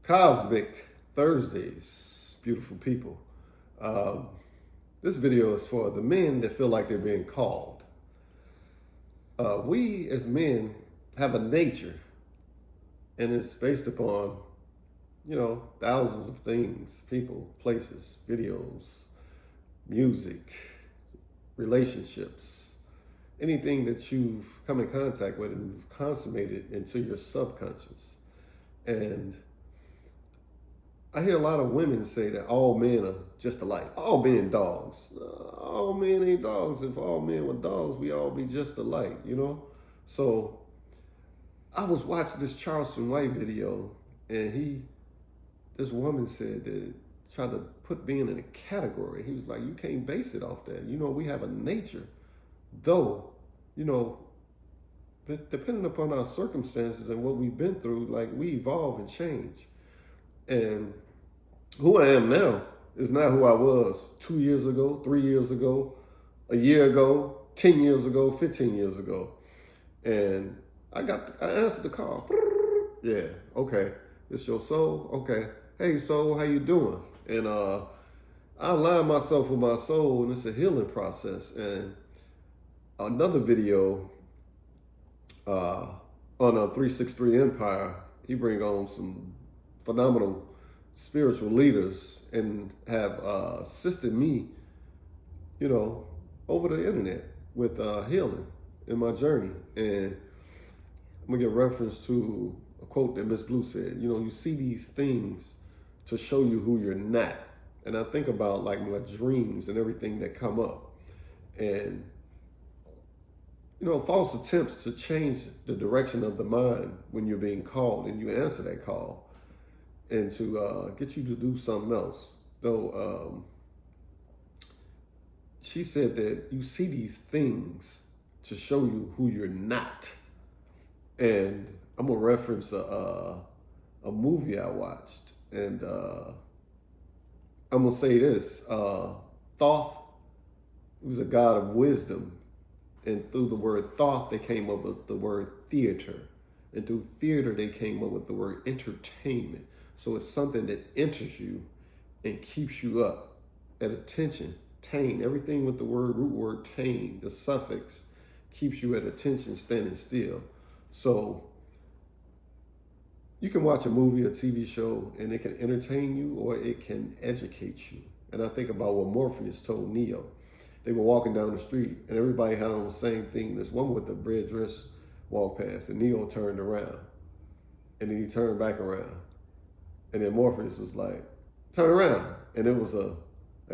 Cosmic Thursdays, beautiful people. Um, this video is for the men that feel like they're being called. We as men have a nature, and it's based upon, thousands of things, people, places, videos, music, relationships, anything that you've come in contact with and you've consummated into your subconscious. And I hear a lot of women say that all men are just alike. All men dogs. All men ain't dogs. If all men were dogs, we all be just alike. So I was watching this Charleston White video, and this woman said that tried to put men in a category. He was like, you can't base it off that. We have a nature, though, depending upon our circumstances and what we've been through, like we evolve and change. And who I am now is not who I was 2 years ago, 3 years ago, a year ago, 10 years ago, 15 years ago. And I answered the call. Yeah, okay. It's your soul? Okay. Hey, soul, how you doing? And I align myself with my soul, and it's a healing process. And another video on a 363 Empire, he bring on some phenomenal spiritual leaders and have assisted me, over the internet with healing in my journey. And I'm gonna give reference to a quote that Miss Blue said, you see these things to show you who you're not. And I think about like my dreams and everything that come up. And false attempts to change the direction of the mind when you're being called and you answer that call, and to get you to do something else. Though she said that you see these things to show you who you're not. And I'm gonna reference a movie I watched, and I'm gonna say this: Thoth, he was a god of wisdom. And through the word thought, they came up with the word theater. And through theater, they came up with the word entertainment. So it's something that enters you and keeps you up at attention. Tain, everything with the root word tain, the suffix, keeps you at attention, standing still. So you can watch a movie, a TV show, and it can entertain you or it can educate you. And I think about what Morpheus told Neo. They were walking down the street, and everybody had on the same thing. This woman with the red dress walked past, and Neo turned around. And then he turned back around. And then Morpheus was like, turn around. And it was a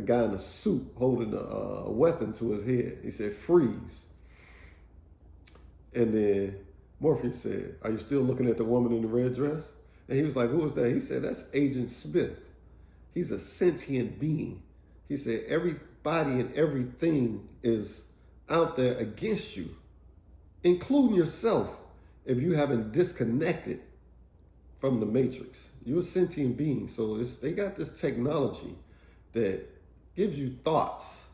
guy in a suit holding a weapon to his head. He said, freeze. And then Morpheus said, are you still looking at the woman in the red dress? And he was like, who is that? He said, that's Agent Smith. He's a sentient being. He said, everybody and everything is out there against you, including yourself, if you haven't disconnected from the matrix. You're a sentient being. So they got this technology that gives you thoughts.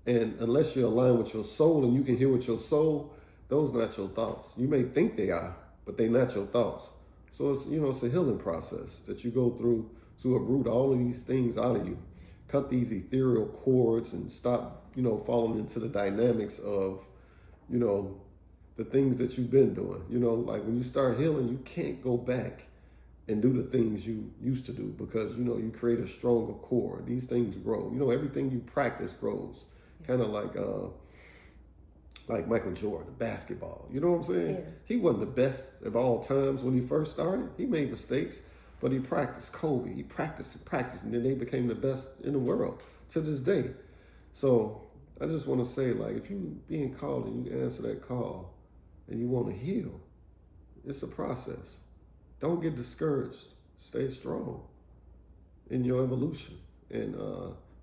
And unless you're aligned with your soul and you can hear with your soul, those are not your thoughts. You may think they are, but they're not your thoughts. So it's a healing process that you go through to uproot all of these things out of you. Cut these ethereal cords and stop, falling into the dynamics of, the things that you've been doing. Like when you start healing, you can't go back and do the things you used to do because, you create a stronger core. These things grow. Everything you practice grows. Kind of like Michael Jordan, basketball. You know what I'm saying? Yeah. He wasn't the best of all times when he first started. He made mistakes. But he practiced. Kobe, he practiced, and then they became the best in the world to this day. So I just want to say, like, if you being called and you answer that call and you want to heal, it's a process. Don't get discouraged. Stay strong in your evolution. And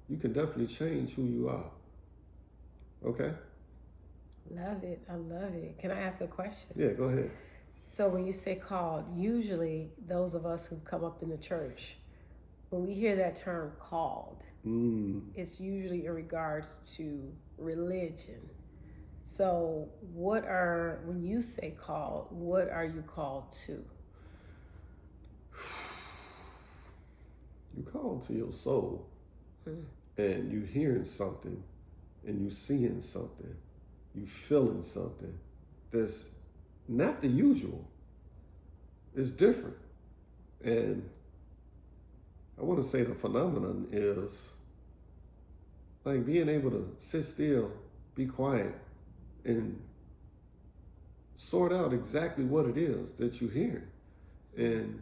you can definitely change who you are. Okay? Love it. I love it. Can I ask a question? Yeah, go ahead. So when you say called, usually those of us who come up in the church, when we hear that term called, it's usually in regards to religion. So when you say called, what are you called to? You called to your soul, and you hearing something, and you seeing something, you feeling something that's not the usual. It's different. And I want to say the phenomenon is like being able to sit still, be quiet, and sort out exactly what it is that you're hearing. And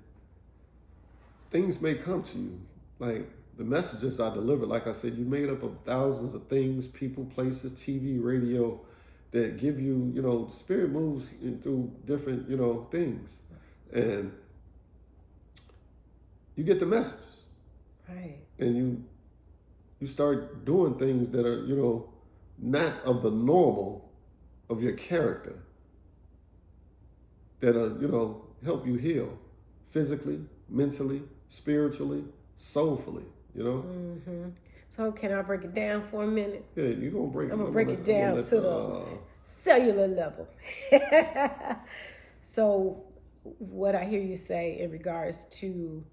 things may come to you, like the messages I delivered. Like I said, you made up of thousands of things, people, places, TV, radio, that give you, spirit moves through different, things. And you get the messages. Right. And you start doing things that are, not of the normal of your character, that are, help you heal physically, mentally, spiritually, soulfully, Mm-hmm. So can I break it down for a minute? Yeah, you're going to break it. I'm going to break it down to the cellular level. So what I hear you say in regards to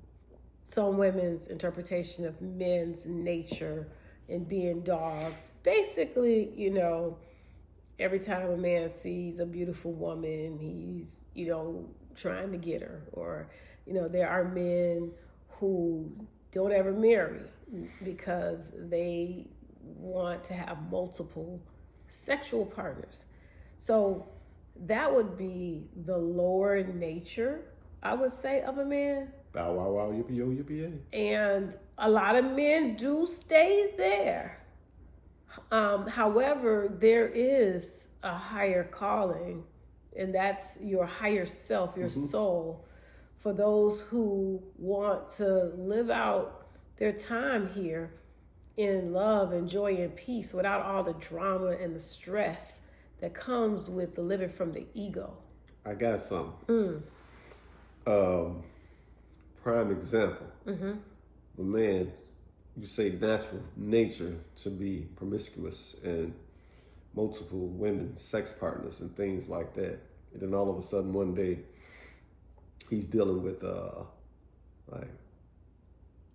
some women's interpretation of men's nature and being dogs, basically, every time a man sees a beautiful woman, he's, trying to get her. Or, there are men who don't ever marry because they want to have multiple sexual partners. So that would be the lower nature, I would say, of a man. Bow wow wow, yippee yo, yippee yay. And a lot of men do stay there. However, there is a higher calling, and that's your higher self, your soul, for those who want to live out their time here in love and joy and peace without all the drama and the stress that comes with the living from the ego. I got something. Prime example. A man, you say natural nature to be promiscuous and multiple women, sex partners and things like that. And then all of a sudden one day he's dealing with like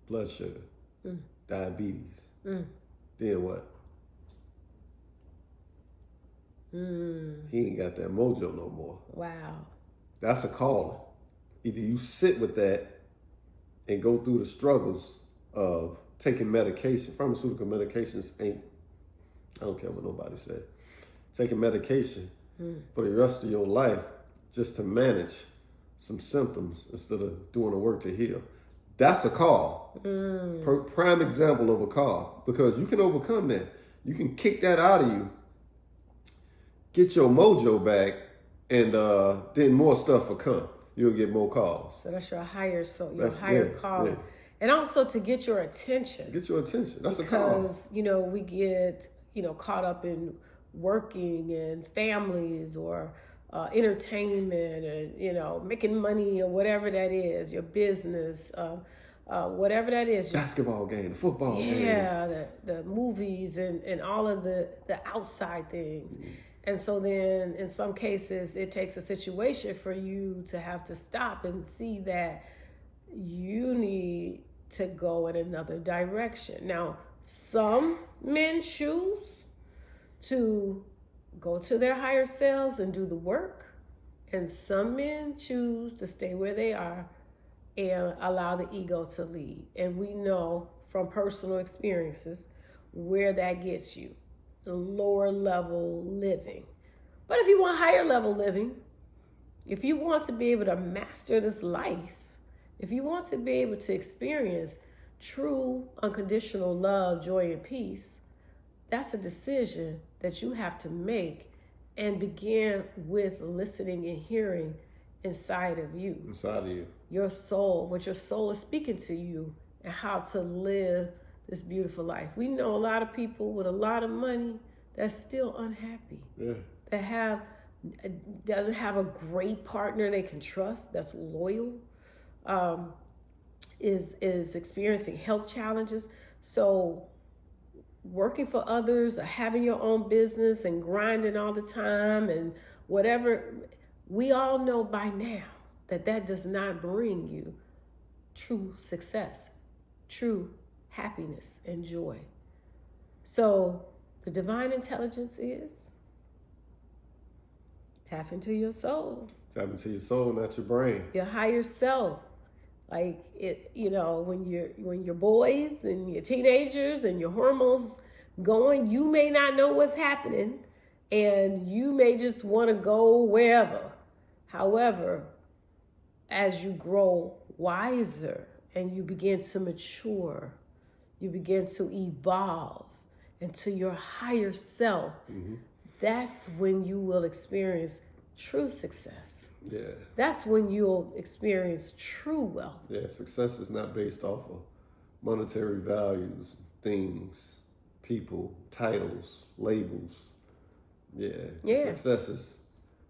blood sugar, diabetes. Then what? He ain't got that mojo no more. Wow. That's a calling. Either you sit with that and go through the struggles of taking medication. Pharmaceutical medications ain't, I don't care what nobody said. Taking medication for the rest of your life just to manage some symptoms instead of doing the work to heal. That's a call. Prime example of a call, because you can overcome that. You can kick that out of you, get your mojo back, and then more stuff will come. You'll get more calls. So that's your higher soul, your higher call. Yeah. And also to get your attention. Get your attention. That's a call. Because, we get, caught up in working and families or entertainment and, making money or whatever that is, your business, whatever that is. Basketball game, the football game. Yeah, the movies and all of the outside things. And so then in some cases, it takes a situation for you to have to stop and see that you need to go in another direction. Now, some men choose to go to their higher selves and do the work. And some men choose to stay where they are and allow the ego to lead. And we know from personal experiences where that gets you. Lower level living. But if you want higher level living, if you want to be able to master this life, if you want to be able to experience true unconditional love, joy, and peace, that's a decision that you have to make and begin with listening and hearing inside of you. Inside of you. Your soul, what your soul is speaking to you, and how to live this beautiful life. We know a lot of people with a lot of money that's still unhappy. Yeah. That doesn't have a great partner they can trust, that's loyal, is experiencing health challenges. So working for others or having your own business and grinding all the time and whatever, we all know by now that does not bring you true success. true happiness and joy. So the divine intelligence is tap into your soul. Tap into your soul, not your brain. Your higher self. Like it, when you're boys and your teenagers and your hormones going, you may not know what's happening and you may just want to go wherever. However, as you grow wiser and you begin to mature, you begin to evolve into your higher self, that's when you will experience true success. Yeah. That's when you'll experience true wealth. Yeah, success is not based off of monetary values, things, people, titles, labels. Yeah. Success is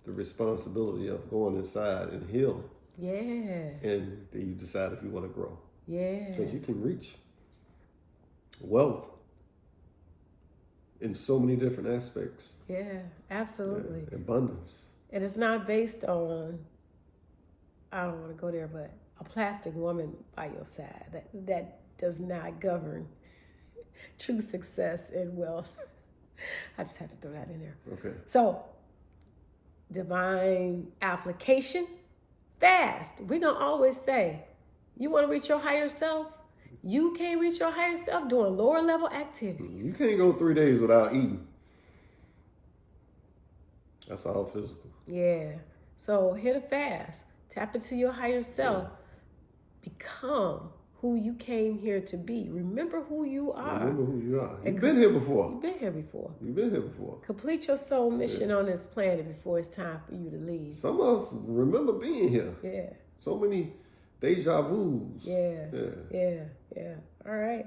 the responsibility of going inside and healing. Yeah. And then you decide if you want to grow. Yeah. Because you can reach wealth in so many different aspects. Yeah, absolutely. Yeah, abundance. And it's not based on, I don't want to go there, but a plastic woman by your side. That does not govern true success and wealth. I just had to throw that in there. Okay. So, divine application, fast. We're going to always say, you want to reach your higher self? You can't reach your higher self doing lower level activities. You can't go 3 days without eating. That's all physical. Yeah. So hit a fast. Tap into your higher self. Yeah. Become who you came here to be. Remember who you are. Remember who you are. You've been here before. You've been here before. You've been here before. Complete your soul mission on this planet before it's time for you to leave. Some of us remember being here. Yeah. So many deja vus. Yeah. All right.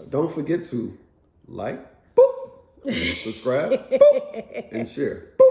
Don't forget to like, boop, subscribe, boop, and share. Boop.